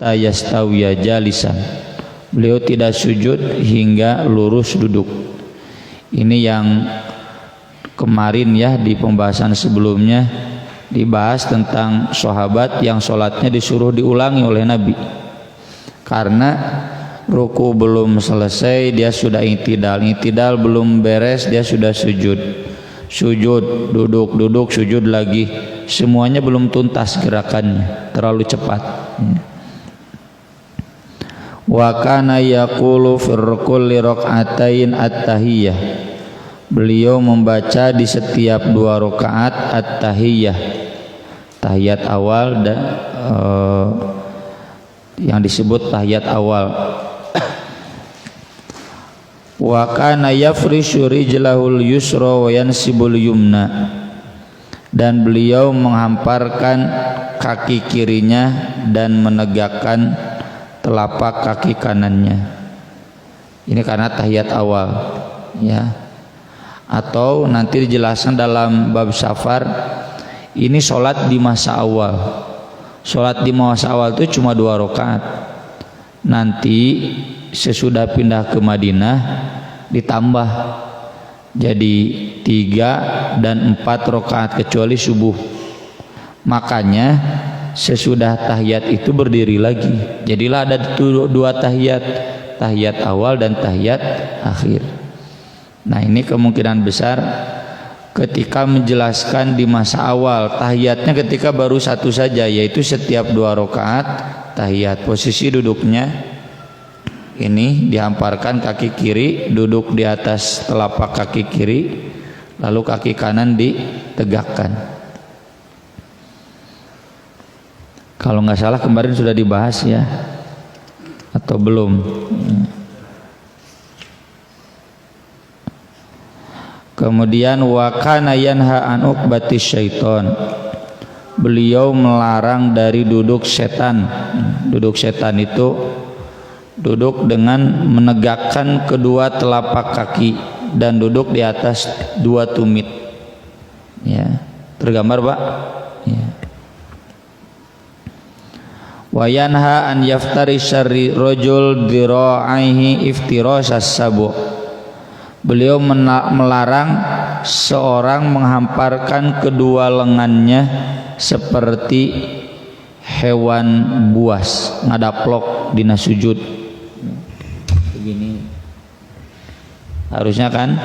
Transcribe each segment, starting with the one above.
hatta yastawiya jalisan. Beliau tidak sujud hingga lurus duduk. Ini yang kemarin ya di pembahasan sebelumnya dibahas tentang sahabat yang sholatnya disuruh diulangi oleh Nabi karena ruku belum selesai dia sudah i'tidal belum beres dia sudah sujud, duduk, sujud lagi, semuanya belum tuntas gerakannya, terlalu cepat. Wa kana yaqulu fi kulli rak'atain at-tahiyyah. Beliau membaca di setiap 2 rakaat at-tahiyyah, tahiyat awal dan yang disebut tahiyat awal. Wa kana yafrishu rijlahul yusra wa yansibul yumna. Dan beliau menghamparkan kaki kirinya dan menegakkan telapak kaki kanannya. Ini karena tahiyat awal ya. Atau nanti dijelaskan dalam bab safar, ini sholat di masa awal. Sholat di masa awal itu cuma 2 rakaat. Nanti sesudah pindah ke Madinah ditambah jadi 3 dan 4 rakaat kecuali subuh. Makanya sesudah tahiyat itu berdiri lagi. Jadilah ada 2 tahiyat, tahiyat awal dan tahiyat akhir. Nah ini kemungkinan besar ketika menjelaskan di masa awal tahiyatnya ketika baru 1 saja, yaitu setiap 2 rakaat tahiyat. Posisi duduknya ini dihamparkan kaki kiri, duduk di atas telapak kaki kiri, lalu kaki kanan ditegakkan. Kalau nggak salah kemarin sudah dibahas ya, atau belum? Kemudian wa kana yanha an uqbatis syaiton. Beliau melarang dari duduk setan. Duduk setan itu duduk dengan menegakkan kedua telapak kaki dan duduk di atas 2 tumit. Ya, tergambar Pak? Ya. Wa yanha an yaftarisha rajul dira'aihi iftirasas sabu. Beliau melarang seorang menghamparkan kedua lengannya seperti hewan buas ngadaplok dina sujud. Begini. Harusnya kan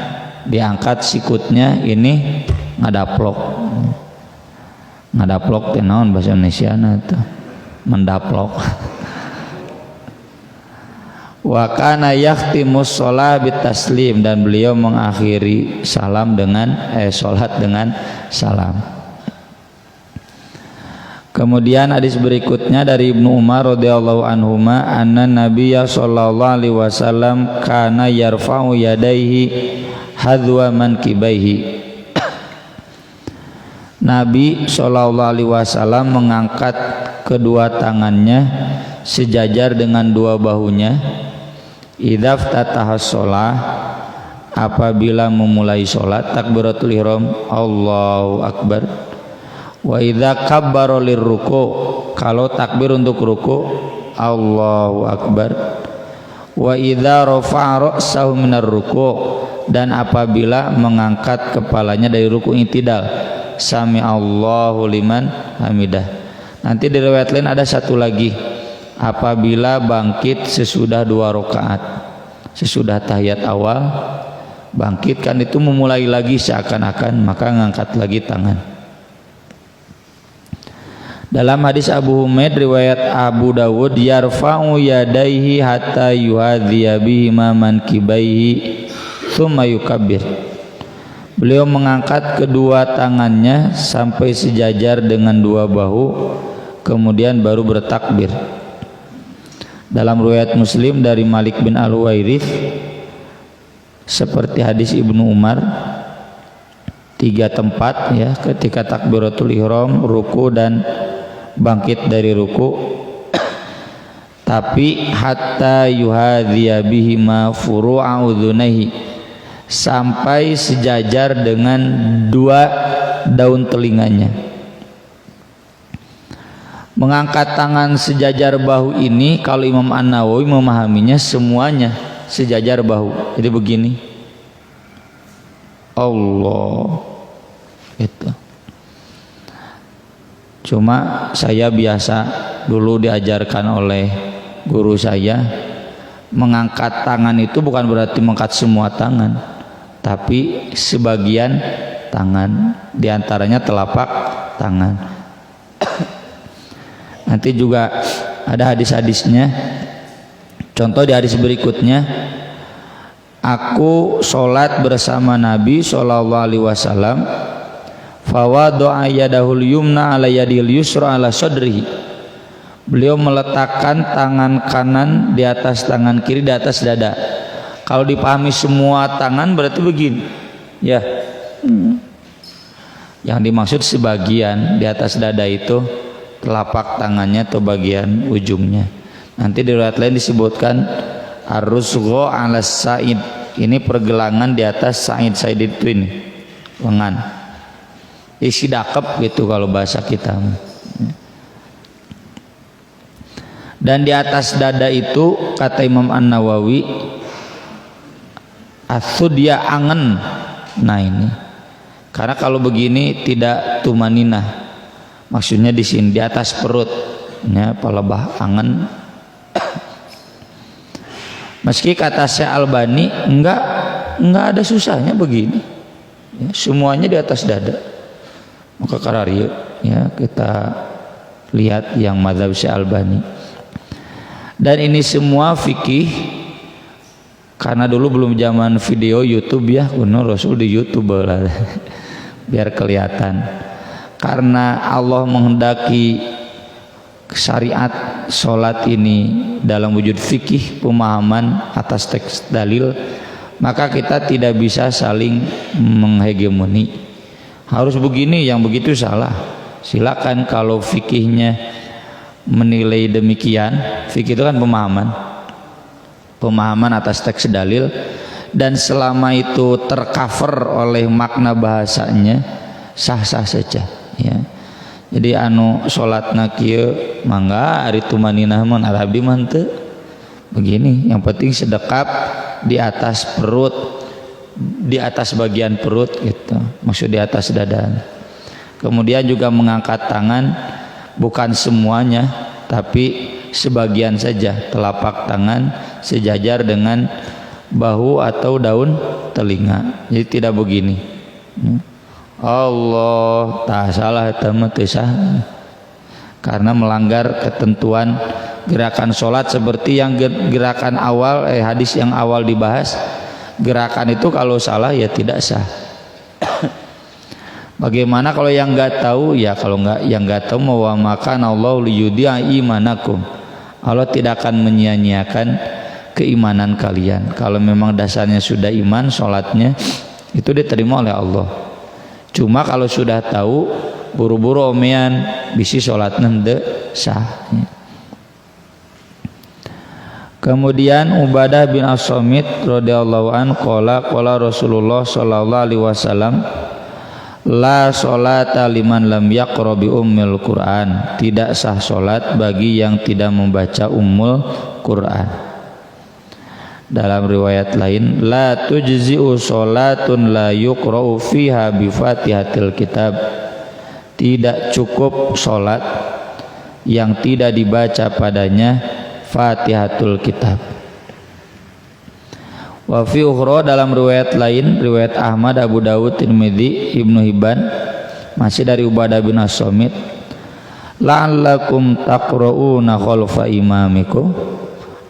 diangkat sikutnya, ini ngadaplok. Ngadaplok teh naon bahasa Indonesiana tuh? Mendaplok. Wa kana yahtimus shalah bitaslim. Dan beliau mengakhiri salam dengan salat dengan salam. Kemudian hadis berikutnya dari Ibnu Umar radhiyallahu anhuma anna Nabiyya sallallahu alaihi wasallam kana yarfa'u yadayhi hadwa mankibaihi. Nabi sallallahu alaihi wasallam mengangkat kedua tangannya sejajar dengan 2 bahunya. Idza ftataha shalah, apabila memulai salat, takbiratul ihram, Allahu akbar. Wa idza kabbara lirruku, kalau takbir untuk ruku, Allahu akbar. Wa idza rafa'a ra'sahu minar ruku, dan apabila mengangkat kepalanya dari ruku i'tidal, sami Allahu liman hamidah. Nanti di riwayat lain ada satu lagi, apabila bangkit sesudah 2 rakaat, sesudah tahiyat awal bangkit, kan itu memulai lagi seakan-akan, maka ngangkat lagi tangan. Dalam hadis Abu Humaid riwayat Abu Dawud, yarfa'u yadaihi hatta yuhadhiya bihima mankibaihi thumma yukabbir. Beliau mengangkat kedua tangannya sampai sejajar dengan 2 bahu, kemudian baru bertakbir. Dalam riwayat Muslim dari Malik bin Al-Huwairits seperti hadis Ibnu Umar, 3 tempat ya, ketika takbiratul ihram, ruku dan bangkit dari ruku. Tapi hatta yuhadhiya bihima furu'a udhunaihi, sampai sejajar dengan 2 daun telinganya. Mengangkat tangan sejajar bahu ini kalau Imam An-Nawawi memahaminya semuanya sejajar bahu. Jadi begini. Allah itu. Cuma saya biasa dulu diajarkan oleh guru saya, mengangkat tangan itu bukan berarti mengangkat semua tangan, tapi sebagian tangan, diantaranya telapak tangan. Nanti juga ada hadis-hadisnya. Contoh di hadis berikutnya, aku sholat bersama Nabi SAW, fawadu'a yadahul yumna ala yadil yusra ala sodrihi. Beliau meletakkan tangan kanan di atas tangan kiri di atas dada. Kalau dipahami semua tangan berarti begini, ya. Yang dimaksud sebagian di atas dada itu telapak tangannya atau bagian ujungnya. Nanti di riwayat lain disebutkan ar-rusgha 'ala sa'id. Ini pergelangan di atas sa'id itu ini, lengan. Isi dakep gitu kalau bahasa kita. Dan di atas dada itu kata Imam An-Nawawi asudya angen. Nah ini. Karena kalau begini tidak tumaninah. Maksudnya di sini di atas perut, ya, palebah angen. Meski kata Syekh Albani enggak ada susahnya begini, ya, semuanya di atas dada. Maka kararieu, ya, kita lihat yang mazhab Syekh Albani. Dan ini semua fikih, karena dulu belum zaman video YouTube ya, kuno Rasul di YouTube lah, biar kelihatan. Karena Allah menghendaki syariat sholat ini dalam wujud fikih, pemahaman atas teks dalil, maka kita tidak bisa saling menghegemoni. Harus begini, yang begitu salah. Silakan kalau fikihnya menilai demikian. Fikih itu kan pemahaman atas teks dalil, dan selama itu tercover oleh makna bahasanya, sah-sah saja, ya. Jadi anu salatna kieu mangga ari tumaninah mun Arabi mah teu begini, yang penting sedekap di atas perut, di atas bagian perut gitu, maksud di atas dada. Kemudian juga mengangkat tangan bukan semuanya tapi sebagian saja, telapak tangan sejajar dengan bahu atau daun telinga. Jadi tidak begini. Allah tak salah sah, karena melanggar ketentuan gerakan sholat seperti yang gerakan awal hadis yang awal dibahas. Gerakan itu kalau salah ya tidak sah. Bagaimana kalau yang nggak tahu? Ya kalau yang nggak tahu, wa makan Allah liyudi'a imanakum. Allah tidak akan menyia-nyiakan keimanan kalian. Kalau memang dasarnya sudah iman, sholatnya itu diterima oleh Allah. Cuma kalau sudah tahu buru-buru omean bisi sholatnya teu sah. Kemudian Ubadah bin As-Samit radhiyallahu an qala Rasulullah sallallahu alaihi wasallam, la sholata liman lam yaqra bi ummil Quran. Tidak sah sholat bagi yang tidak membaca ummul Quran. Dalam riwayat lain, la tujzi'u sholatun la yuqra'u fiha bi fatihatil kitab. Tidak cukup sholat yang tidak dibaca padanya fatihatul kitab. Wa fi ukhra, dalam riwayat lain, riwayat Ahmad, Abu Dawud, Tirmidzi, Ibnu Hibban, masih dari Ubadah bin As-Samit, la'allakum taqra'una khalfa imamikum.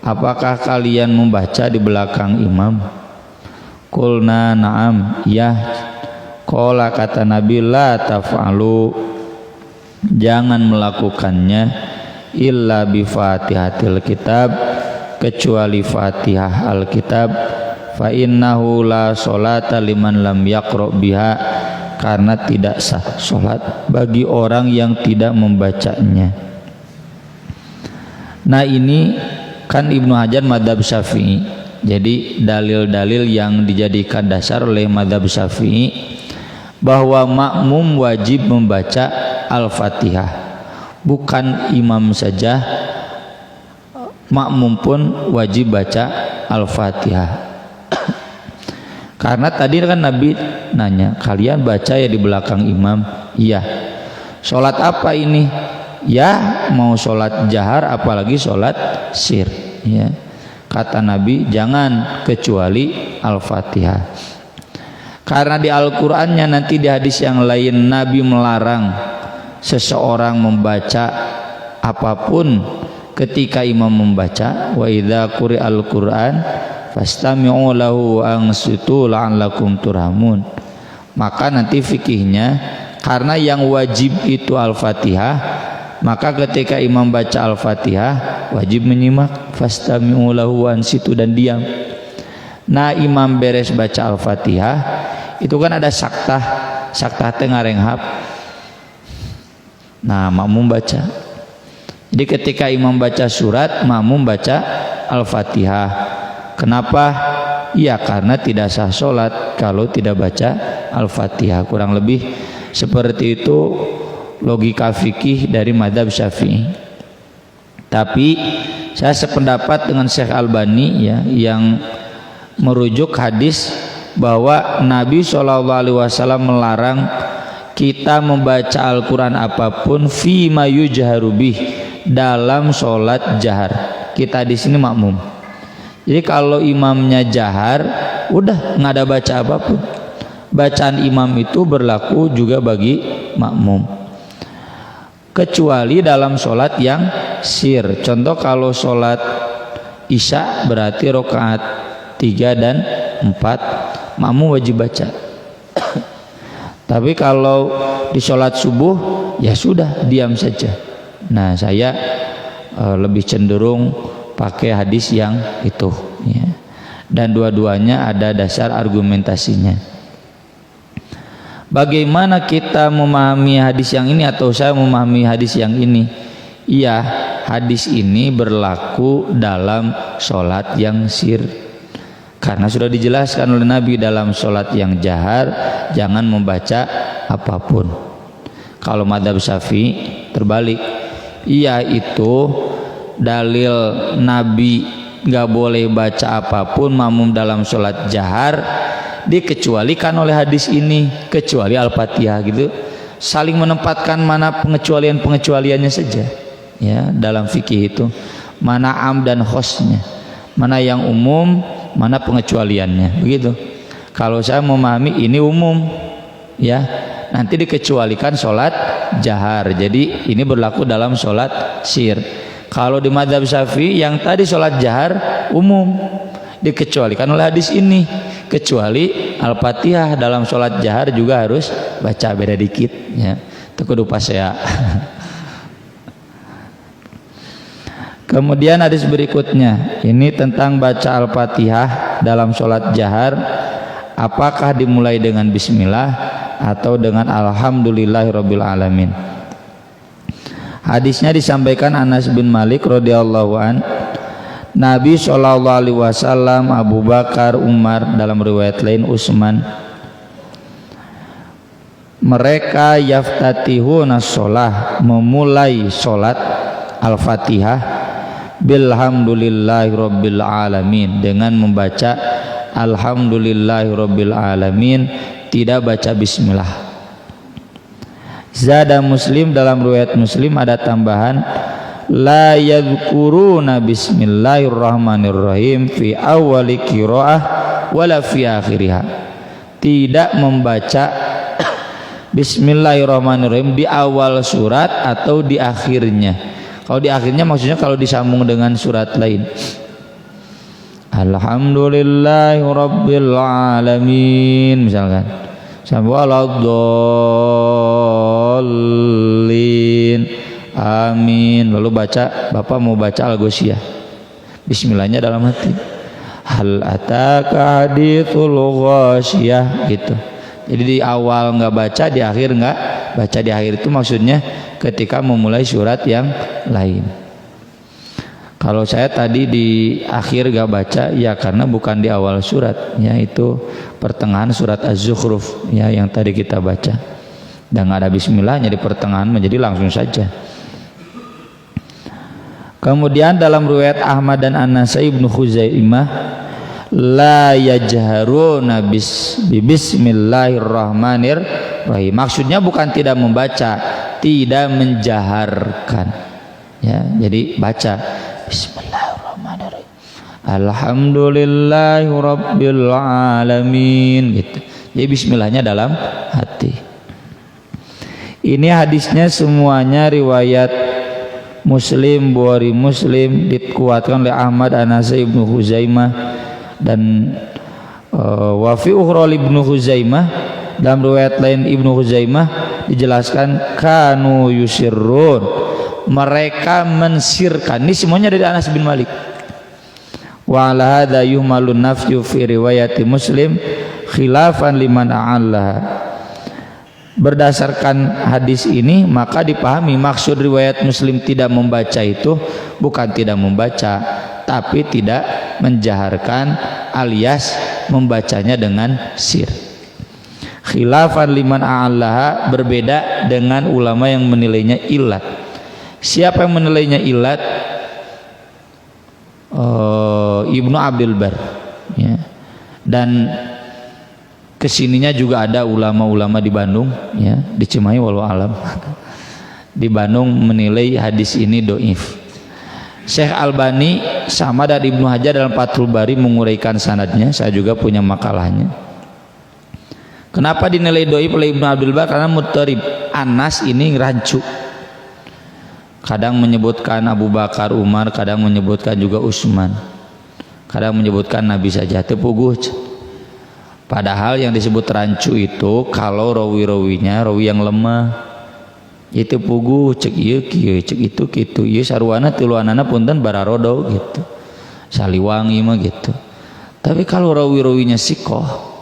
Apakah kalian membaca di belakang imam? Qulna na'am, ya. Qala, kata Nabi, la taf'alu, jangan melakukannya, illa bi fatihatil kitab, kecuali fatihah alkitab, fa innahu la sholata liman lam yaqra biha, karena tidak sah sholat bagi orang yang tidak membacanya. Nah ini kan Ibnu Hajar madhab Syafi'i. Jadi dalil-dalil yang dijadikan dasar oleh madhab Syafi'i bahwa makmum wajib membaca Al-Fatihah bukan imam saja, makmum pun wajib baca Al-Fatihah. Karena tadi kan Nabi nanya, kalian baca ya di belakang imam? Iya. Sholat apa ini? Ya mau sholat jahar apalagi sholat sir, ya. Kata Nabi, jangan kecuali Al-Fatihah. Karena di Al-Qur'annya nanti di hadis yang lain Nabi melarang seseorang membaca apapun ketika imam membaca. Wa idza quri'al Qur'an fastami'u lahu wa ansitu la'allakum turhamun. Maka nanti fikihnya, karena yang wajib itu Al-Fatihah, maka ketika imam baca Al-Fatihah wajib menyimak, fastami'u lahu wa ansitu, dan diam. Nah, imam beres baca Al-Fatihah itu kan ada saktah, saktah teh ngarenghap. Nah, makmum baca. Jadi ketika imam baca surat, makmum baca Al-Fatihah. Kenapa? Ya karena tidak sah sholat kalau tidak baca Al-Fatihah. Kurang lebih seperti itu logika fikih dari mazhab Syafi'i. Tapi saya sependapat dengan Syekh Albani, ya, yang merujuk hadis bahwa Nabi SAW melarang kita membaca Al-Quran apapun fi ma yujharu bih, dalam sholat jahar. Kita di sini makmum. Jadi kalau imamnya jahar, udah nggak ada baca apapun. Bacaan imam itu berlaku juga bagi makmum. Kecuali dalam sholat yang sir. Contoh kalau sholat isya berarti rakaat 3 dan 4, makmum wajib baca. Tapi kalau di sholat subuh ya sudah diam saja. Nah, saya lebih cenderung pakai hadis yang itu, ya. Dan dua-duanya ada dasar argumentasinya. Bagaimana kita memahami hadis yang ini, atau saya memahami hadis yang ini? Iya, hadis ini berlaku dalam sholat yang sir, karena sudah dijelaskan oleh Nabi dalam sholat yang jahar jangan membaca apapun. Kalau mazhab Syafi'i terbalik. Iya, itu dalil Nabi nggak boleh baca apapun makmum dalam sholat jahar dikecualikan oleh hadis ini, kecuali Al-Fatihah, gitu. Saling menempatkan mana pengecualiannya saja, ya, dalam fikih itu mana am dan khosnya, mana yang umum, mana pengecualiannya, begitu. Kalau saya memahami ini umum, ya, nanti dikecualikan sholat jahar, jadi ini berlaku dalam sholat sir. Kalau di mazhab Syafi'i yang tadi sholat jahar umum, dikecualikan oleh hadis ini, kecuali Al-Fatihah dalam sholat jahar juga harus baca, beda dikit, ya. Itu kudu pas ya. Kemudian hadis berikutnya ini tentang baca Al-Fatihah dalam sholat jahar, apakah dimulai dengan bismillah atau dengan alhamdulillahirabbil alamin. Hadisnya disampaikan Anas bin Malik radhiyallahu an, Nabi SAW, Abu Bakar, Umar, dalam riwayat lain Utsman, mereka yaftatihuna sholah, memulai sholat Al-Fatihah bilhamdulillahirabbil alamin, dengan membaca alhamdulillahirabbil alamin, tidak baca bismillah. Zada Muslim, dalam riwayat Muslim ada tambahan la yadhkuruna bismillahirrahmanirrahim fi awwali qiraah wala fi akhiriha, tidak membaca bismillahirrahmanirrahim di awal surat atau di akhirnya. Kalau di akhirnya maksudnya kalau disambung dengan surat lain, alhamdulillahirabbil alamin misalkan, sampai waladhdallin amin, lalu baca, Bapak mau baca Al-Ghasyiyah, bismillahnya dalam hati, hal ataka hadithul ghasyiyah, gitu. Jadi di awal nggak baca, di akhir nggak baca. Di akhir itu maksudnya ketika memulai surat yang lain. Kalau saya tadi di akhir nggak baca, ya karena bukan di awal surat, ya itu pertengahan surat Az-Zukhruf, ya yang tadi kita baca, dan nggak ada bismillahnya di pertengahan, menjadi langsung saja. Kemudian dalam riwayat Ahmad dan An-Nasai Ibnu Khuzaimah, la yajharuna bismillahirrahmanirrahim. Maksudnya bukan tidak membaca, tidak menjaharkan. Ya, jadi baca bismillahirrahmanirrahim. Alhamdulillahirabbil alamin gitu. Jadi bismillahnya dalam hati. Ini hadisnya semuanya riwayat Muslim, Bukhari Muslim, dikuatkan oleh Ahmad, An-Nasai, Ibnu Khuzaimah, dan wa fi ukhra Ibnu Khuzaimah, dalam riwayat lain Ibnu Khuzaimah dijelaskan kanu yusirrun, mereka mensirkan. Ini semuanya dari Anas bin Malik. Wa ala hadza yuhmalun nafyu fi riwayati Muslim khilafan liman a'allaha. Berdasarkan hadis ini maka dipahami maksud riwayat Muslim tidak membaca itu bukan tidak membaca, tapi tidak menjaharkan alias membacanya dengan sir. Khilafan liman a'allaha, berbeda dengan ulama yang menilainya ilat. Siapa yang menilainya ilat? Ibnu Abdul Bar, ya. Dan kesininya juga ada ulama-ulama di Bandung, ya, di Cimahi walau alam di Bandung menilai hadis ini doif. Syekh Albani sama dari Ibnu Hajar dalam Fathul Bari menguraikan sanadnya. Saya juga punya makalahnya. Kenapa dinilai doif oleh Ibnu Abdul Bar? Karena muttarib. Anas ini rancu, kadang menyebutkan Abu Bakar, Umar, kadang menyebutkan juga Utsman, kadang menyebutkan Nabi saja, tepuguh. Padahal yang disebut rancu itu kalau rawi-rawinya rawi yang lemah, itu pugu cek ieu kieu cek itu kitu ieu sarwana tiluanana punten bararodo gitu, saliwangi mah gitu. Tapi kalau rawi-rawinya sikoh,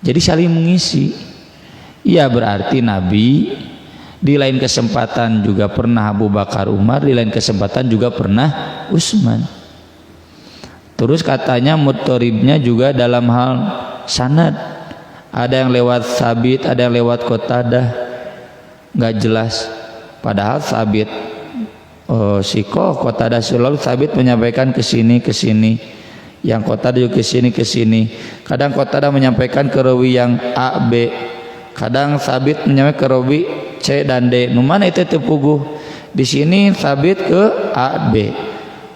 jadi saling mengisi. Iya, berarti Nabi di lain kesempatan juga pernah Abu Bakar, Umar, di lain kesempatan juga pernah Utsman. Terus katanya muttaribnya juga dalam hal sanad, ada yang lewat Sabit, ada yang lewat Qatadah, nggak jelas. Padahal Sabit sikoh, Qatadah selalu Sabit menyampaikan ke sini, yang Qatadah juga ke sini. Kadang Qatadah menyampaikan ke rawi yang A, B, kadang Sabit menyampaikan ke rawi C dan D. Numana itu tepuguh. Di sini Sabit ke A, B,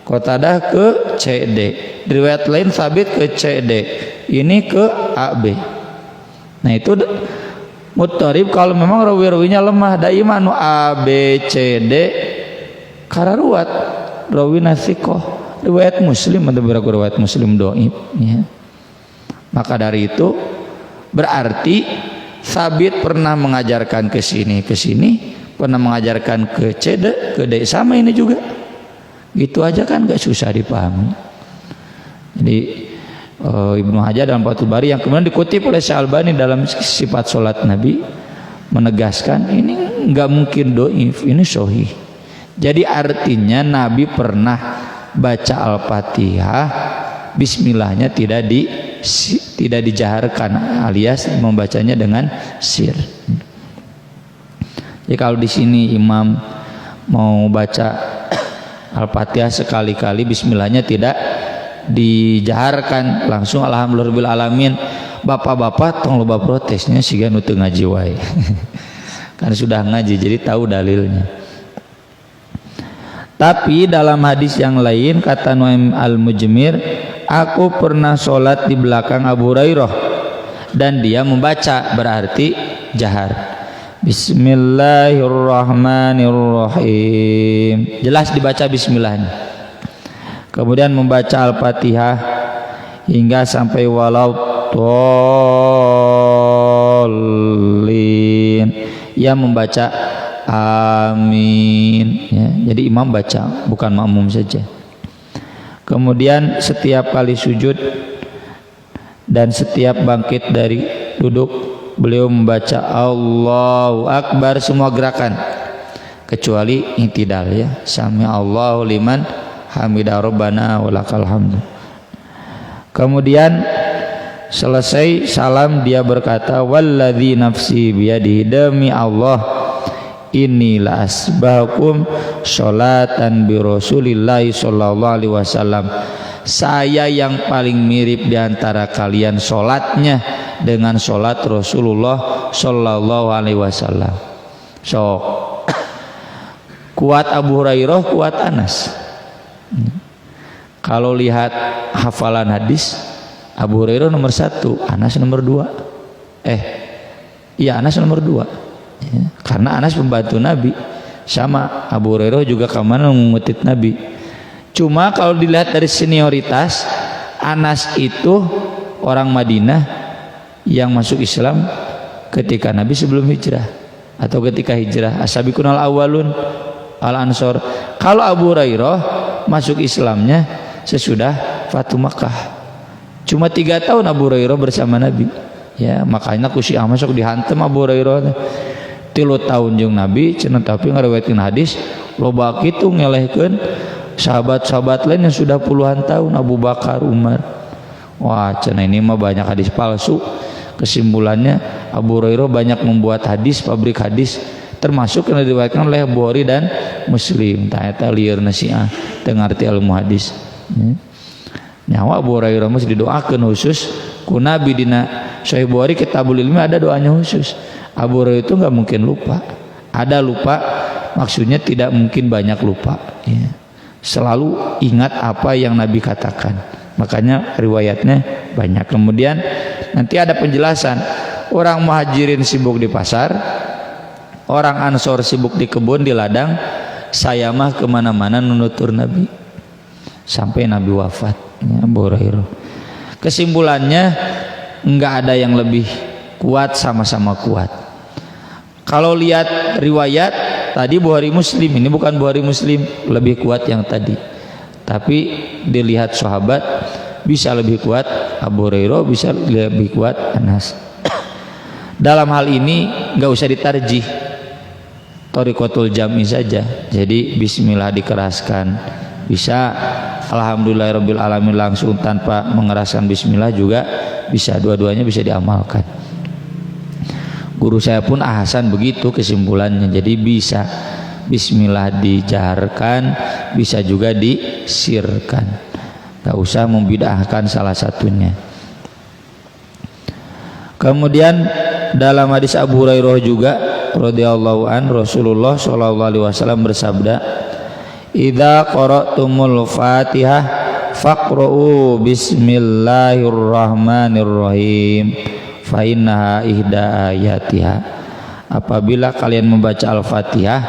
Qatadah ke C, D. Riwayat lain Sabit ke C, D. Ini ke A, B. Nah itu muttarib kalau memang rawi-rawinya lemah. Da iman nu A, B, C, D kararuat rawi nasikoh. Riwayat Muslim ada beberapa riwayat Muslim doib, ya. Maka dari itu berarti Sabit pernah mengajarkan ke sini, pernah mengajarkan ke C, D, ke D. Sama ini juga. Gitu aja kan gak susah dipahami. Jadi Ibnu Hajar dalam Fathul Bari yang kemudian dikutip oleh Syekh Albani dalam sifat sholat Nabi menegaskan ini nggak mungkin doif, ini sahih. Jadi artinya Nabi pernah baca Al-Fatihah, Bismillahnya tidak dijaharkan alias membacanya dengan sir. Jadi kalau di sini imam mau baca Al-Fatihah sekali-kali Bismillahnya tidak dijaharkan, langsung alhamdulillahirabbil alamin, bapak-bapak tong loba protesnya siga nu teu ngaji wae. Kan sudah ngaji jadi tahu dalilnya. Tapi dalam hadis yang lain kata Nuaim al-Mujmir, aku pernah sholat di belakang Abu Hurairah dan dia membaca, berarti jahar. Bismillahirrahmanirrahim, jelas dibaca bismillahnya. Kemudian membaca Al-Fatihah hingga sampai walau tolin, ia membaca amin, ya. Jadi imam baca, bukan makmum saja. Kemudian setiap kali sujud dan setiap bangkit dari duduk beliau membaca Allahu Akbar, semua gerakan kecuali i'tidal, ya. Sami Allahu liman hamidah rabbana walakal hamdu. Kemudian selesai salam dia berkata walladzi nafsi biyadihi, demi Allah inilah asbahukum sholatan bi Rasulillahi sallallahu alaihi wasallam. Saya yang paling mirip di antara kalian sholatnya dengan sholat Rasulullah sallallahu alaihi wasallam. So kuat Abu Hurairah, kuat Anas. Kalau lihat hafalan hadis, Abu Hurairah nomor 1, Anas nomor 2. Iya, Anas nomor 2. Ya, karena Anas pembantu Nabi, sama Abu Hurairah juga kemana mengutip Nabi. Cuma kalau dilihat dari senioritas, Anas itu orang Madinah yang masuk Islam ketika Nabi sebelum hijrah atau ketika hijrah, as-sabiqunal awwalun al-ansor. Kalau Abu Hurairah masuk Islamnya sesudah Fatu Makkah. Cuma 3 tahun Abu Hurairah bersama Nabi. Ya, makanya ku Syiah masuk dihantem Abu Hurairah. 3 tahun jeung Nabi cenah tapi ngariwayatkeun hadis loba kitu ngelehkeun sahabat-sahabat lain yang sudah puluhan tahun, Abu Bakar, Umar. Wah, cenah ini mah banyak hadis palsu. Kesimpulannya Abu Hurairah banyak membuat hadis, pabrik hadis, termasuk yang diriwayatkan oleh Bukhari dan Muslim. Tah eta lieur Syiah teu ngarti ilmu hadis. Nyawa Abu Hurairah mesti didoakeun khusus ku Nabi dina Sahih Bukhari Kitabul Ilmi ada doanya khusus. Abu Hurairah itu nggak mungkin lupa. Ada lupa, maksudnya tidak mungkin banyak lupa. Ya. Selalu ingat apa yang Nabi katakan. Makanya riwayatnya banyak. Kemudian nanti ada penjelasan. Orang Muhajirin sibuk di pasar, orang Ansor sibuk di kebun, di ladang. Saya mah kemana-mana nunutur Nabi sampai Nabi wafat. Ya, Abu Hurairah. Kesimpulannya nggak ada yang lebih kuat, sama-sama kuat. Kalau lihat riwayat tadi Bukhari Muslim, ini bukan Bukhari Muslim, lebih kuat yang tadi. Tapi dilihat sahabat bisa lebih kuat Abu Hurairah, bisa lebih kuat Anas. Dalam hal ini nggak usah ditarjih, thariqatul jam'i saja. Jadi bismillah dikeraskan, bisa alhamdulillahirabbil alamin langsung tanpa mengeraskan bismillah juga bisa, dua-duanya bisa diamalkan. Guru saya pun Hasan begitu kesimpulannya. Jadi bisa bismillah dijaharkan, bisa juga disirkan. Gak usah membid'ahkan salah satunya. Kemudian dalam hadis Abu Hurairah juga radhiyallahu an, Rasulullah sallallahu alaihi wasallam bersabda, "Idza qara'tumul Fatihah faqra'u bismillahirrahmanirrahim fa innaha ihda ayatiha." Apabila kalian membaca Al-Fatihah,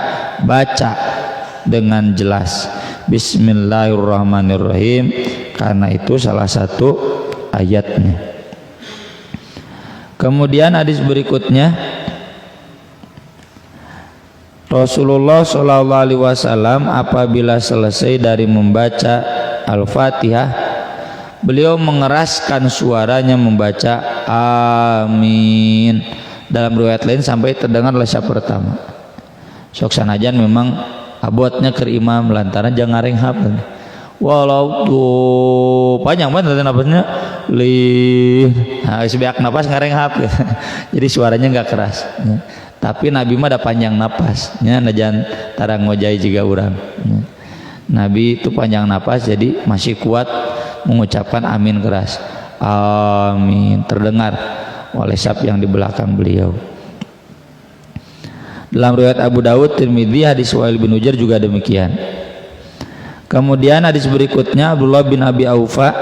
baca dengan jelas bismillahirrahmanirrahim, karena itu salah satu ayatnya. Kemudian hadis berikutnya, Rasulullah sallallahu alaihi wasallam apabila selesai dari membaca Al-Fatihah, beliau mengeraskan suaranya membaca amin. Dalam riwayat lain sampai terdengar lesah pertama. Sok sanajan memang abotnya ke imam lantaran jangan renghap. Walau tuh panjang banget napasnya, sebiak napas ngarenghap. Jadi suaranya nggak keras. Tapi Nabi mah ada panjang napasnya, najan tarang ngojai juga orang. Nabi itu panjang napas, jadi masih kuat mengucapkan amin keras. Amin terdengar oleh sab yang di belakang beliau. Dalam riwayat Abu Dawud, Tirmidzi, hadis Wa'il bin Hujr juga demikian. Kemudian hadis berikutnya Abdullah bin Abi Aufa,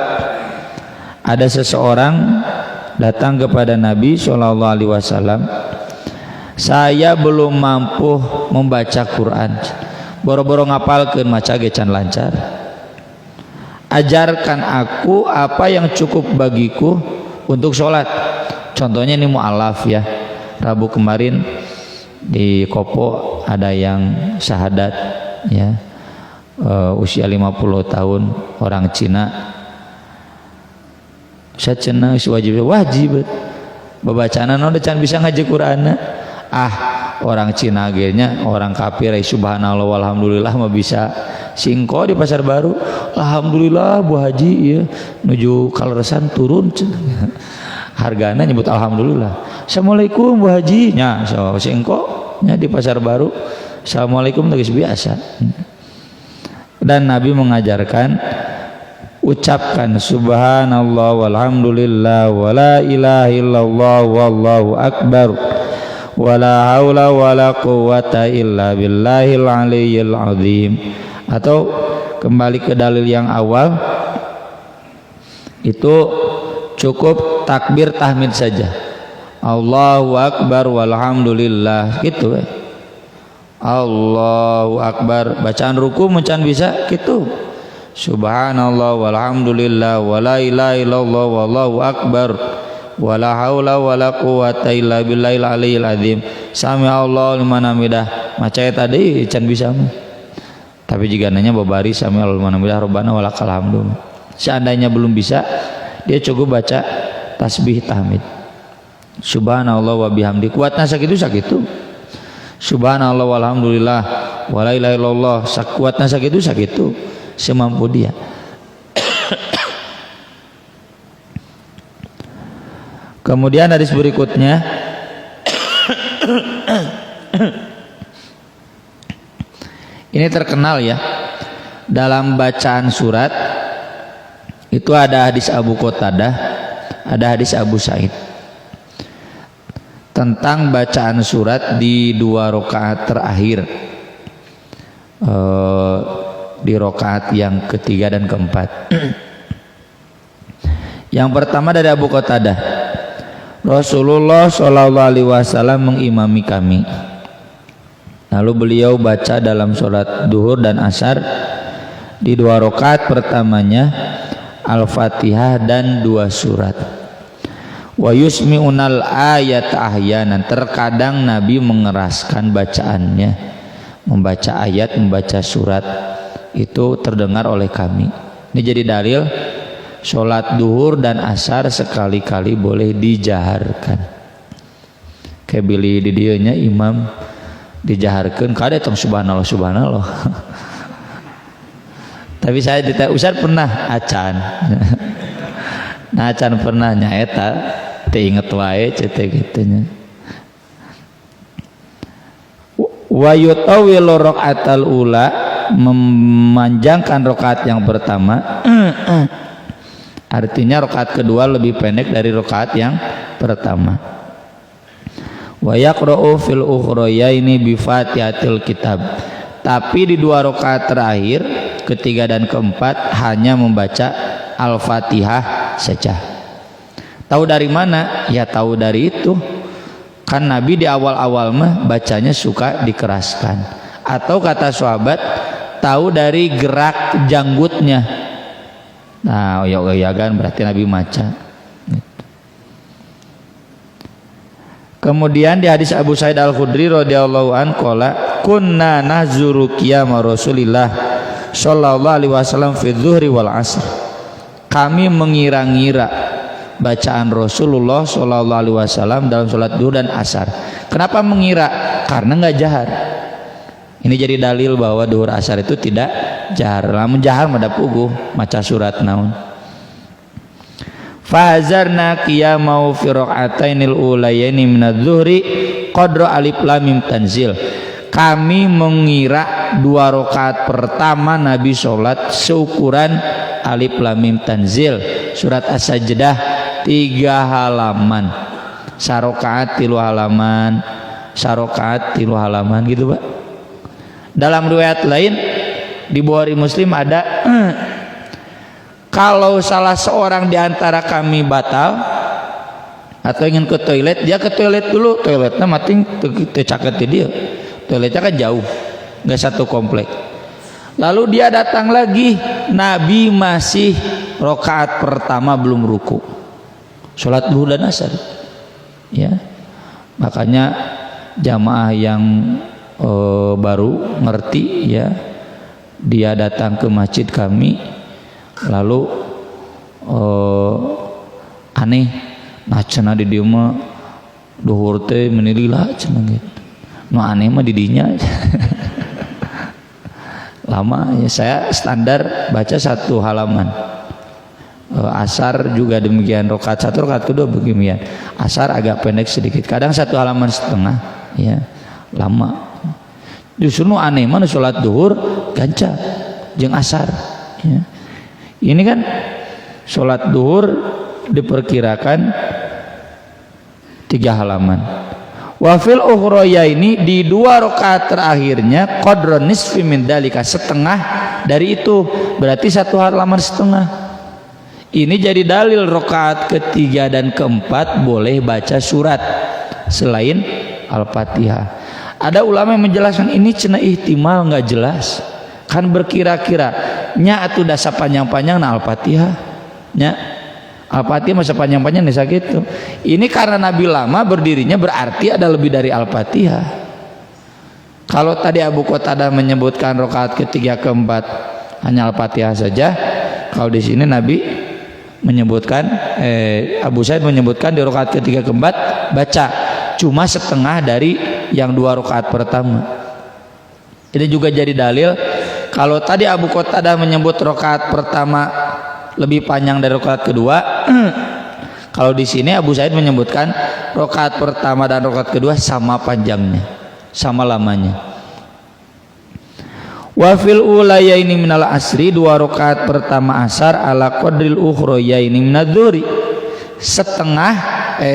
ada seseorang datang kepada Nabi SAW, "Saya belum mampu membaca Quran, boro-boro ngapalkeun maca ge can lancar. Ajarkan aku apa yang cukup bagiku untuk sholat." Contohnya ini mu'alaf ya. Rabu kemarin di Kopo ada yang syahadat ya, usia 50 tahun, orang Cina. Saya cenah wajib babacana udah can bisa ngaji Quran. Orang Cina akhirnya orang kafir, subhanallah walhamdulillah mah bisa singko di Pasar Baru. Alhamdulillah Bu Haji ya, nuju kaleresan turun hargana nyebut alhamdulillah. Assalamualaikum Bu Haji nya, so singko nya di pasar baru assalamualaikum geus biasa. Dan Nabi mengajarkan ucapkan subhanallah walhamdulillah wala ilaha illallah wallahu akbar wala haula wala quwata illa billahil aliyyil azim. Atau kembali ke dalil yang awal, itu cukup takbir tahmid saja, Allahu akbar walhamdulillah gitu. Allahu akbar, bacaan ruku mencan bisa gitu, subhanallah walhamdulillah wala ilaha illallah wallahu akbar wala haula wala quwata illa billahil aliyyil azim. Sami Allahu liman hamidah maca tadi can bisa. Tapi jika nanya babari sami Allahu liman hamidah rabbana walakal hamdu. Seandainya belum bisa, dia cukup baca tasbih tahmid, subhanallah wa bihamdi, kuatna sakitu subhanallah walhamdulillah wala ilaha illallah, kuatna sakitu semampu dia. Kemudian hadis berikutnya ini terkenal ya, dalam bacaan surat itu ada hadis Abu Qatadah, ada hadis Abu Sa'id tentang bacaan surat di 2 rakaat terakhir, di rakaat yang ketiga dan keempat. Yang pertama dari Abu Qatadah, Rasulullah Shallallahu Alaihi Wasallam mengimami kami, lalu beliau baca dalam sholat duhur dan asar di 2 rakaat pertamanya Al-Fatihah dan 2 surat. Wa yusmi'unal ayat ahyanan, terkadang Nabi mengeraskan bacaannya, membaca ayat, membaca surat itu terdengar oleh kami. Ini jadi dalil sholat duhur dan asar sekali-kali boleh dijaharkan. Kayak beli di dieunya imam dijaharkan kada tong subhanallah subhanallah. Tapi saya ditanya Ustaz pernah acan. Nah acan pernah nyaeta teu inget wae ceute gitunya. Wa yutawwilu rakaatal ula, memanjangkan rakaat yang pertama. Artinya rakaat kedua lebih pendek dari rakaat yang pertama. Wa yaqra'u fil ukhrayaini bi Fatihatil kitab. Tapi di 2 rakaat terakhir, ketiga dan keempat hanya membaca Al-Fatihah saja. Tahu dari mana? Ya tahu dari itu. Kan Nabi di awal-awal mah bacanya suka dikeraskan. Atau kata sahabat, tahu dari gerak janggutnya. Nah, ya kan berarti Nabi maca. Kemudian di hadis Abu Sa'id Al-Khudri radhiyallahu an qala kunna nazuru qiyam Rasulillah sallallahu alaihi wasallam fi dzuhri wal asr. Kami mengira-ngira bacaan Rasulullah sallallahu alaihi wasallam dalam salat zuhur dan asar. Kenapa mengira? Karena enggak jahar. Ini jadi dalil bahwa duhur asar itu tidak jahar. Lamun jahar mah da puguh maca surat naon. Fazarna qiyamau fi raka'atainil ulayaini minadz-dzuhri qadra alif lam mim tanzil. Kami mengira 2 rakaat pertama Nabi sholat seukuran alif lam mim tanzil, surat As-Sajdah 3 halaman, sarokaat 3 halaman, sarokaat 3 halaman gitu Pak. Dalam riwayat lain di Bukhari Muslim ada kalau salah seorang di antara kami batal atau ingin ke toilet, dia ke toilet dulu, toiletnya mating tercaket di dia, toiletnya kan jauh, nggak satu komplek. Lalu dia datang lagi, Nabi masih rakaat pertama belum ruku, sholat duhur dan asar. Ya, makanya jamaah yang baru ngerti ya, dia datang ke masjid kami, lalu aneh, nah cenah di dieu mah duhur teh menilila cenah gitu. Nu aneh mah di dinya. Lama ya, saya standar baca 1 halaman. Asar juga demikian, rakaat 1 rakaat kedua demikian. Asar agak pendek sedikit, kadang 1 halaman setengah ya. lama. Justru nu aneh mah salat duhur ganca jeung asar ya. Ini kan salat duhur diperkirakan 3 halaman. Wa fil ukhraya ini di 2 rakaat terakhirnya qadrun nisfi min dalika, setengah dari itu, berarti 1 halaman setengah. Ini jadi dalil rakaat ketiga dan keempat boleh baca surat selain Al-Fatihah. Ada ulama yang menjelaskan ini cenah ihtimal, nggak jelas kan, berkira-kira nya atuh dasa panjang-panjang na Al-Fatihah nya Al-Fatihah masa panjang-panjang nih sakitu. Ini karena Nabi lama berdirinya berarti ada lebih dari Al-Fatihah. Kalau tadi Abu Qatadah menyebutkan rakaat ketiga keempat hanya Al-Fatihah saja, kalau di sini Nabi menyebutkan Abu Sa'id menyebutkan di rakaat ketiga keempat baca cuma setengah dari yang 2 rakaat pertama. Ini juga jadi dalil kalau tadi Abu Qatadah menyebut rakaat pertama lebih panjang dari rakaat kedua, kalau di sini Abu Sa'id menyebutkan rakaat pertama dan rakaat kedua sama panjangnya, sama lamanya. Wa fil ulayaini minal asri, 2 rakaat pertama asar ala qadril ukhrayaini minadzuhri, setengah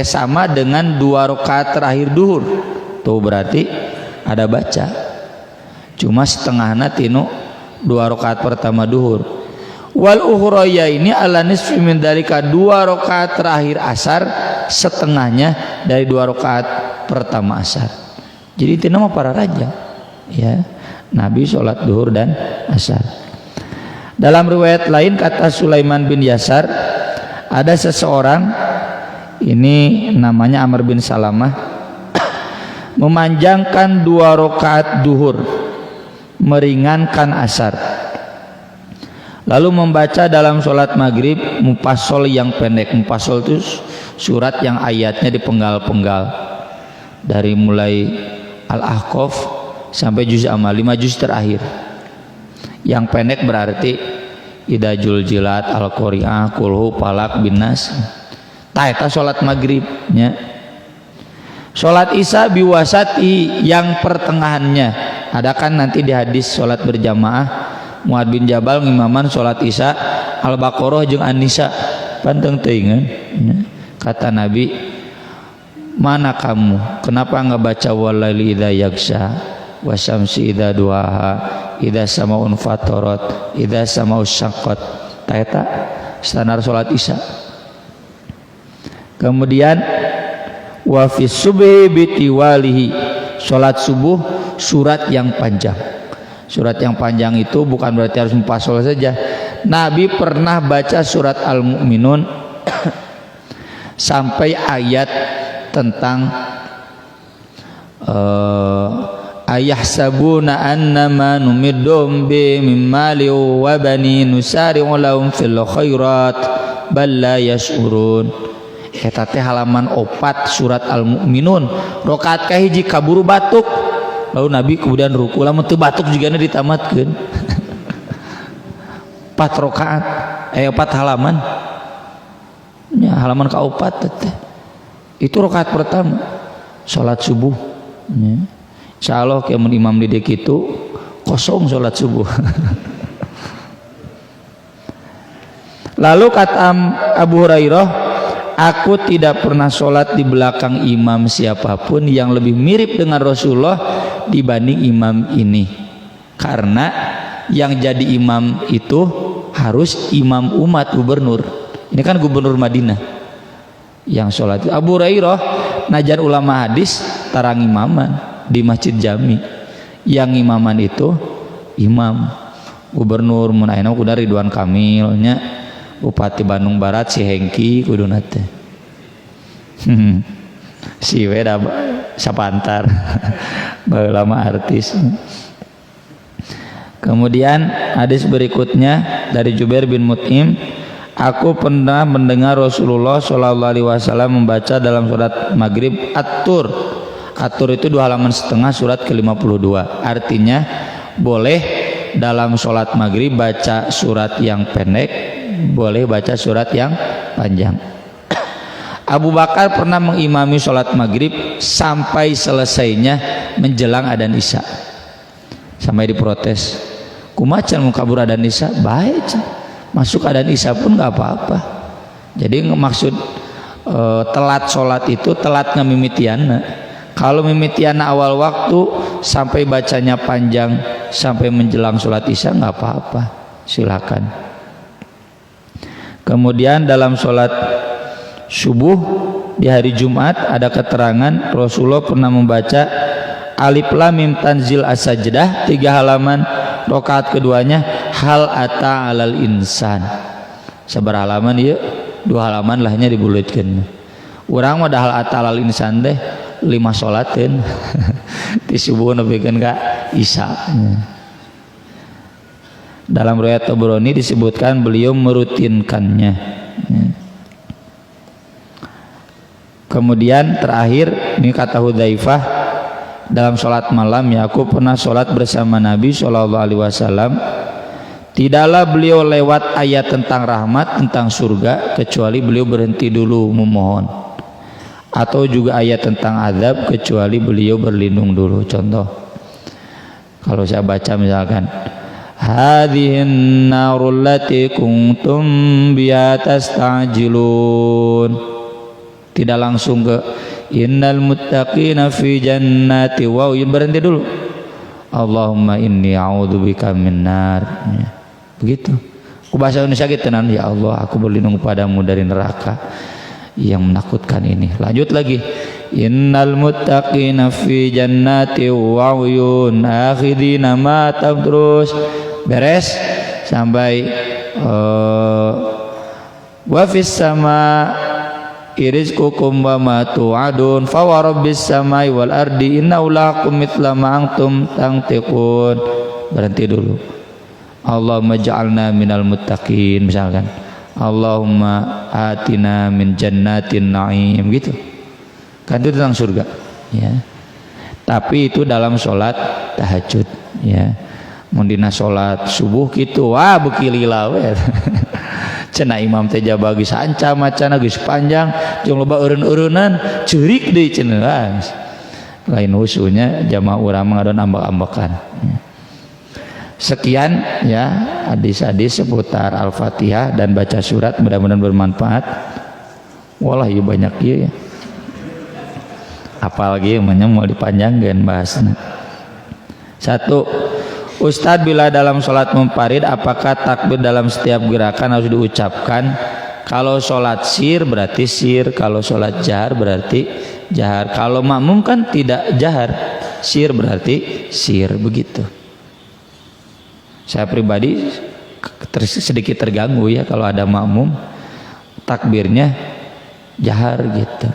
sama dengan 2 rakaat terakhir duhur. Tuh berarti ada baca cuma setengahna tinu 2 rakaat pertama duhur. Wal ukhraya ini ala nisfi min dalika, 2 rakaat terakhir asar setengahnya dari 2 rakaat pertama asar. Jadi itu nama para raja ya, Nabi sholat duhur dan asar. Dalam riwayat lain kata Sulaiman bin Yasar, ada seseorang ini namanya Amr bin Salamah memanjangkan 2 rakaat duhur, meringankan asar, lalu membaca dalam sholat maghrib mufassal yang pendek. Mufassal itu surat yang ayatnya dipenggal-penggal dari mulai Al-Ahqaf sampai juz amma, 5 juz terakhir. Yang pendek berarti Idza Zulzilat, Al-Qari'ah, Qulhu, Falaq, bin Nas. Tah eta sholat maghribnya. Sholat isya biwasati, yang pertengahannya. Ada kan nanti di hadis sholat berjamaah Muad bin Jabal ngimaman sholat isya Al-Baqarah jeung An-Nisa, panteng teuing kata Nabi, mana kamu kenapa nggak baca walaili idza yaghsha wasyamsi idza duhaha idza samaun fatarat idza samaus syaqqat. Ta eta standar sholat isya. Kemudian wa fi subhi bitiwalihi, sholat subuh surat yang panjang. Surat yang panjang itu bukan berarti harus mufassal saja. Nabi pernah baca surat Al-Mu'minun sampai ayat tentang ayahsabuna annama numiddum bi mimmali wa bani nusari'u lahum fil khairat bal la yash'urun. Eta teh halaman 4 surat Al-Mu'minun, rakaat kahiji kaburu batuk, lalu Nabi kemudian ruku, lamun teu batuk juga ditamatkeun 4 rakaat 4 halaman ya, halaman ka-4 teh itu rakaat pertama salat subuh ya. Insyaallah ke imam di dieu kitu kosong salat subuh. Lalu kata Abu Hurairah, aku tidak pernah sholat di belakang imam siapapun yang lebih mirip dengan Rasulullah dibanding imam ini, karena yang jadi imam itu harus imam umat, gubernur. Ini kan gubernur Madinah yang sholat. Abu Hurairah najar ulama hadis tarang imaman di Masjid Jami, yang imaman itu imam gubernur mun ayeuna kudu Ridwan Kamil nya, Bupati Bandung Barat si Hengki kuduna teh. Si weda sapantar baheula artis. Kemudian hadis berikutnya dari Jubair bin Mut'im, aku pernah mendengar Rasulullah SAW membaca dalam surat maghrib At-Tur. At-Tur itu 2 halaman setengah surat ke-52. Artinya boleh dalam sholat maghrib baca surat yang pendek, boleh baca surat yang panjang. Abu Bakar pernah mengimami sholat maghrib sampai selesainya menjelang adzan isya, sampai diprotes, kumacan mau kabur adzan isya, baik masuk adzan isya pun nggak apa-apa. Jadi maksud telat sholat itu telat ngemimitiana. Kalau mimitiana awal waktu sampai bacanya panjang sampai menjelang sholat isya nggak apa-apa, silakan. Kemudian dalam sholat subuh di hari Jumat ada keterangan Rasulullah pernah membaca Alif Lam Mim Tanzil As-Sajdah 3 halaman, rakaat keduanya hal ata alal insan. Sabar halaman ieu 2 halaman lahnya dibulutkeun. Urang mah da hal ata alal insan teh 5 sholateun. Di subuh nepikeun ka isya. Dalam riwayat Tabrani disebutkan beliau merutinkannya. Kemudian terakhir ini kata Hudzaifah, dalam sholat malam ya aku pernah sholat bersama Nabi SAW. Tidaklah beliau lewat ayat tentang rahmat, tentang surga, kecuali beliau berhenti dulu memohon, atau juga ayat tentang azab kecuali beliau berlindung dulu. Contoh, kalau saya baca misalkan hadhihin narul lati kuntum biha tastajilun, tidak langsung ke innal muttaqina fi jannati wa berhenti dulu Allahumma inni a'udzubika minnar, begitu. Ku bahasa Indonesia gitu nan, ya Allah aku berlindung padamu dari neraka yang menakutkan ini. Lanjut lagi, innal muttaqina fi jannati wa uyun akhidina ma terus beres sampai wa fis sama irizqukum wa ma tu'adun fa wa rabbis samai wal ardi innahu lakum mithla ma antum tantiqun. Berhenti dulu, Allahumma ja'alna minal muttaqin misalkan, Allahumma atina min jannatin na'im, gitu kan, itu tentang surga ya. Tapi itu dalam sholat tahajud ya. Mundina sholat subuh gitu wah bekilila we. Cenah imam teh jaba geus sanca macana geus panjang jeung loba eureun-eureunan ceurik deui cenah. Lain usunya jamaah urang ngadon ambak-ambakan. Sekian ya hadis-hadis seputar Al-Fatihah dan baca surat, mudah-mudahan bermanfaat. Walah ieu banyak ieu ya. Apalagi emangnya mau dipanjangkeun bahasna. 1. Ustadz, bila dalam sholat munfarid apakah takbir dalam setiap gerakan harus diucapkan? Kalau sholat sir berarti sir, kalau sholat jahar berarti jahar. Kalau makmum kan tidak jahar, sir berarti sir, begitu. Saya pribadi sedikit terganggu ya kalau ada makmum takbirnya jahar gitu.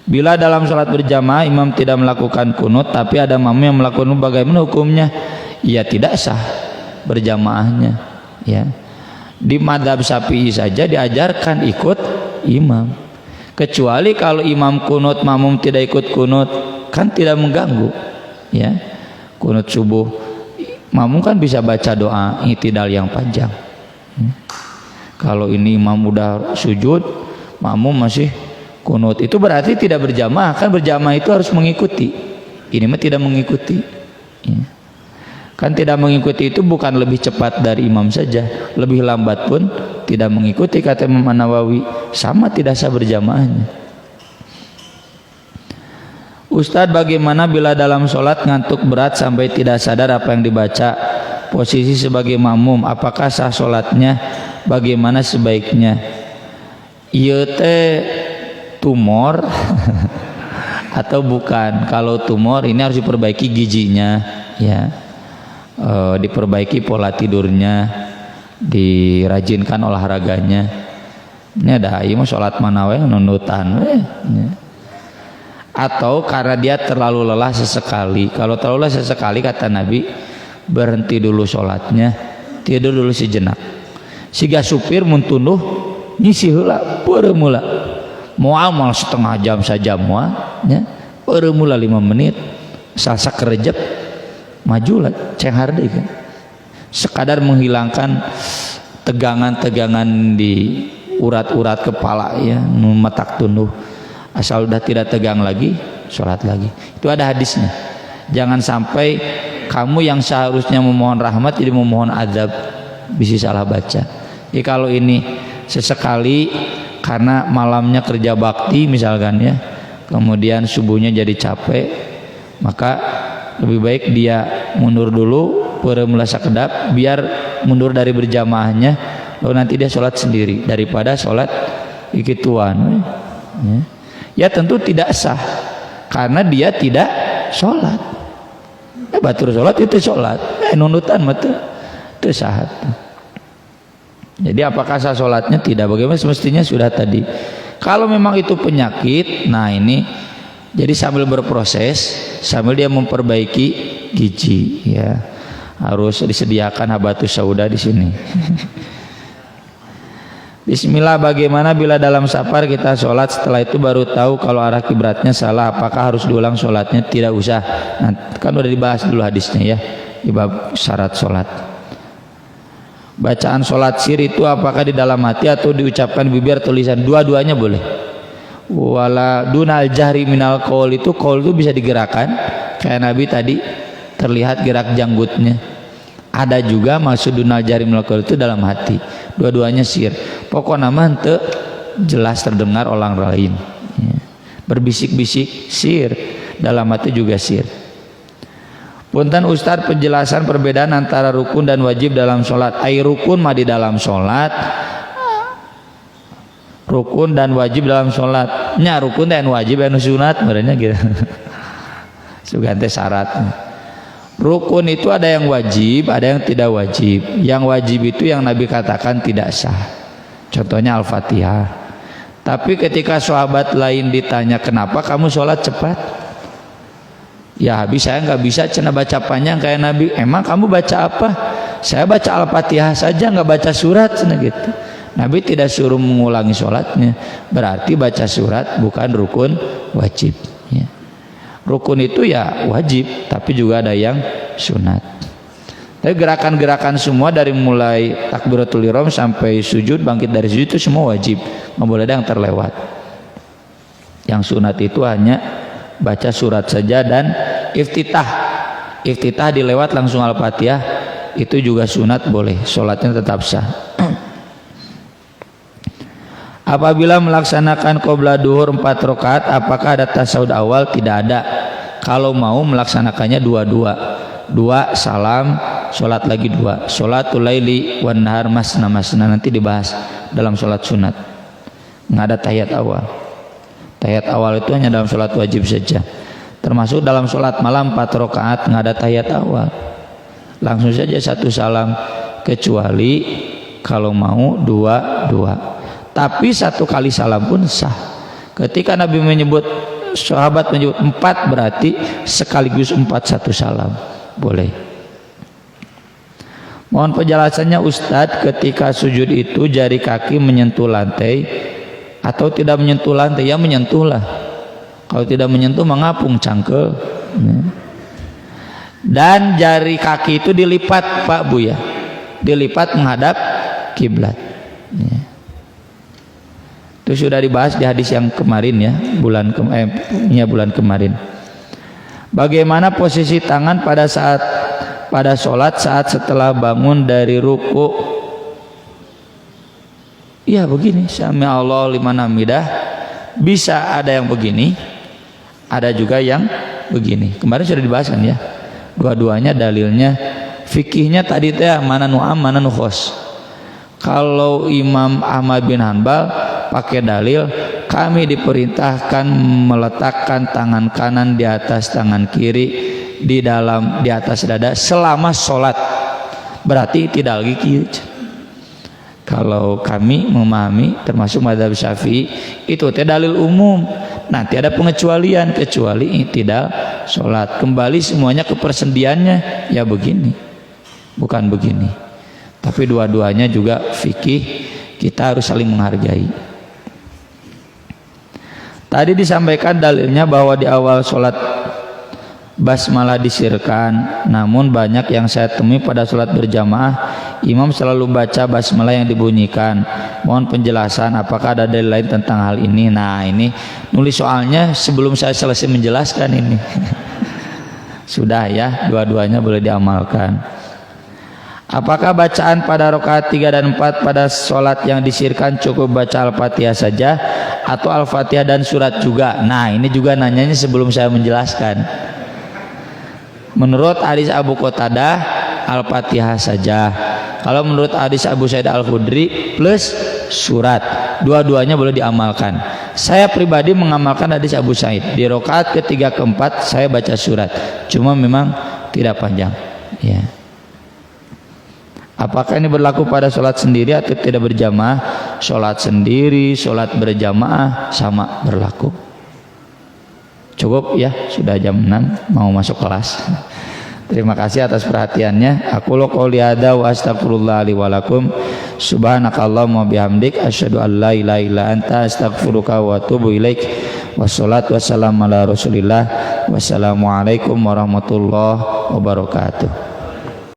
Bila dalam sholat berjamaah imam tidak melakukan kunut tapi ada makmum yang melakukan kunut, bagaimana hukumnya? Ya tidak sah berjamaahnya ya. Di madzhab Syafi'i saja diajarkan ikut imam, kecuali kalau imam kunut makmum tidak ikut kunut kan tidak mengganggu ya. Kunut subuh makmum kan bisa baca doa i'tidal yang panjang. Kalau ini imam udah sujud makmum masih kunut, itu berarti tidak berjamaah. Kan berjamaah itu harus mengikuti, ini mah tidak mengikuti ya. Kan tidak mengikuti itu bukan lebih cepat dari imam saja, lebih lambat pun tidak mengikuti, kata Imam Nawawi, sama tidak sah berjamaahnya. Ustadz, bagaimana bila dalam sholat ngantuk berat sampai tidak sadar apa yang dibaca, posisi sebagai makmum, apakah sah sholatnya? Bagaimana sebaiknya? Ieu teh tumor atau bukan? Kalau tumor ini harus diperbaiki giginya ya, diperbaiki pola tidurnya, dirajinkan olahraganya. Ini ada ieu mah salat manawe nunutan we ya. Atau karena dia terlalu lelah sesekali. Kalau terlalu lelah sesekali kata Nabi berhenti dulu sholatnya, tidur dulu sejenak. Siga supir mun tunduh nyisi heula peureum heula. Moal mal setengah jam saja moal nya, peureum heula 5 menit salsa kerejep maju lah cenghar deui kan. Sekadar menghilangkan tegangan-tegangan di urat-urat kepala ya, metak tunduh. Asal udah tidak tegang lagi, sholat lagi. Itu ada hadisnya. Jangan sampai kamu yang seharusnya memohon rahmat jadi memohon azab, bisa salah baca. Jadi kalau ini sesekali karena malamnya kerja bakti misalkan ya, kemudian subuhnya jadi capek, maka lebih baik dia mundur dulu, merasa kedap, biar mundur dari berjamaahnya, lalu nanti dia sholat sendiri daripada sholat ikituan. Ya tentu tidak sah karena dia tidak sholat. Batur sholat itu sholat, nunutan mata itu sah. Jadi apakah sah sholatnya? Tidak. Bagaimana semestinya sudah tadi. Kalau memang itu penyakit, nah ini jadi sambil berproses, sambil dia memperbaiki gigi, ya harus disediakan habatus sauda di sini. Bismillah, bagaimana bila dalam safar kita sholat setelah itu baru tahu kalau arah kiblatnya salah, apakah harus diulang sholatnya? Tidak usah. Nah, kan udah dibahas dulu hadisnya ya di bab syarat sholat. Bacaan sholat sir itu apakah di dalam hati atau diucapkan bibir, tulisan? Dua-duanya boleh. Wala dunal jahri minal qaul, itu qaul itu bisa digerakkan kayak Nabi tadi terlihat gerak janggutnya. Ada juga maksud dunal jahri minal qaul itu dalam hati. Dua-duanya sir. Pokoknya mah teu jelas terdengar orang lain. Berbisik-bisik sir, dalam hati juga sir. Punten Ustadz, penjelasan perbedaan antara rukun dan wajib dalam sholat. Rukun mah di dalam sholat, rukun dan wajib dalam sholat. Nya rukun dan wajib dan sunat sebenarnya gitu. Sugante syarat. Rukun itu ada yang wajib, ada yang tidak wajib. Yang wajib itu yang Nabi katakan tidak sah. Contohnya Al-Fatihah. Tapi ketika sahabat lain ditanya, kenapa kamu sholat cepat? Ya habis saya nggak bisa cina baca panjang kayak Nabi. Emang kamu baca apa? Saya baca Al-Fatihah saja, nggak baca surat cina gitu. Nabi tidak suruh mengulangi sholatnya. Berarti baca surat bukan rukun wajib ya. Rukun itu ya wajib, tapi juga ada yang sunat. Tapi gerakan-gerakan semua dari mulai takbiratul ihram sampai sujud, bangkit dari sujud itu semua wajib, nggak boleh ada yang terlewat. Yang sunat itu hanya baca surat saja dan iftitah. Iftitah dilewat langsung Al-Fatihah itu juga sunat, boleh, sholatnya tetap sah. Apabila melaksanakan qobla duhur 4 rakaat, apakah ada tasawuf awal? Tidak ada. Kalau mau melaksanakannya dua salam, sholat lagi 2. Sholatul laili wan nahar masna masna, nanti dibahas dalam sholat sunat. Nggak ada tahiyat awal. Tahiyat awal itu hanya dalam sholat wajib saja. Termasuk dalam sholat malam 4 rakaat nggak ada tahiyat awal. Langsung saja 1 salam, kecuali kalau mau 2. Tapi 1 kali salam pun sah. Ketika Nabi menyebut, sahabat menyebut 4, berarti sekaligus 4 1 salam. Boleh. Mohon penjelasannya Ustadz, ketika sujud itu jari kaki menyentuh lantai atau tidak menyentuh lantai? Ya menyentuh lah. Kalau tidak menyentuh mengapung cangkel. Dan jari kaki itu dilipat Pak Bu ya, dilipat menghadap kiblat. Itu sudah dibahas di hadis yang kemarin ya, bulan kemarin. Bagaimana posisi tangan pada sholat saat setelah bangun dari ruku? Ya begini, sami Allah liman hamidah. Bisa ada yang begini, ada juga yang begini. Kemarin sudah dibahas kan ya. Dua-duanya dalilnya, fikihnya tadi teh mana nu'am mana nukhos. Kalau Imam Ahmad bin Hanbal pakai dalil, kami diperintahkan meletakkan tangan kanan di atas tangan kiri di atas dada selama sholat, berarti tidak lagi kiri. Kalau kami memahami termasuk mazhab Syafi'i itu dalil umum, nanti ada pengecualian kecuali tidak sholat. Kembali semuanya ke persendiannya, ya begini bukan begini. Tapi dua-duanya juga fikih, kita harus saling menghargai. Tadi disampaikan dalilnya bahwa di awal sholat basmalah disirkan. Namun banyak yang saya temui pada sholat berjamaah imam selalu baca basmalah yang dibunyikan. Mohon penjelasan apakah ada dalil lain tentang hal ini. Nah, ini nulis soalnya sebelum saya selesai menjelaskan ini. Sudah ya, dua-duanya boleh diamalkan. Apakah bacaan pada rakaat 3 dan 4 pada sholat yang disirkan cukup baca Al-Fatihah saja atau Al-Fatihah dan surat juga? Nah, ini juga nanyanya sebelum saya menjelaskan. Menurut hadis Abu Qatadah Al-Fatihah saja. Kalau menurut hadis Abu Sa'id Al-Khudri plus surat, dua-duanya boleh diamalkan. Saya pribadi mengamalkan hadis Abu Sa'id. Di rakaat ketiga keempat saya baca surat, cuma memang tidak panjang. Ya. Apakah ini berlaku pada sholat sendiri atau tidak berjamaah? Sholat sendiri, sholat berjamaah sama berlaku. Cukup ya, sudah jam 6 mau masuk kelas. Terima kasih atas perhatiannya. Aku qouli hadza wa astaghfirullah li wa lakum. Subhanakallahumma bihamdik asyhadu an la ilaha illa anta astaghfiruka wa atubu ilaik. Wassalatu wassalamu ala Rasulillah. Wassalamualaikum warahmatullahi wabarakatuh.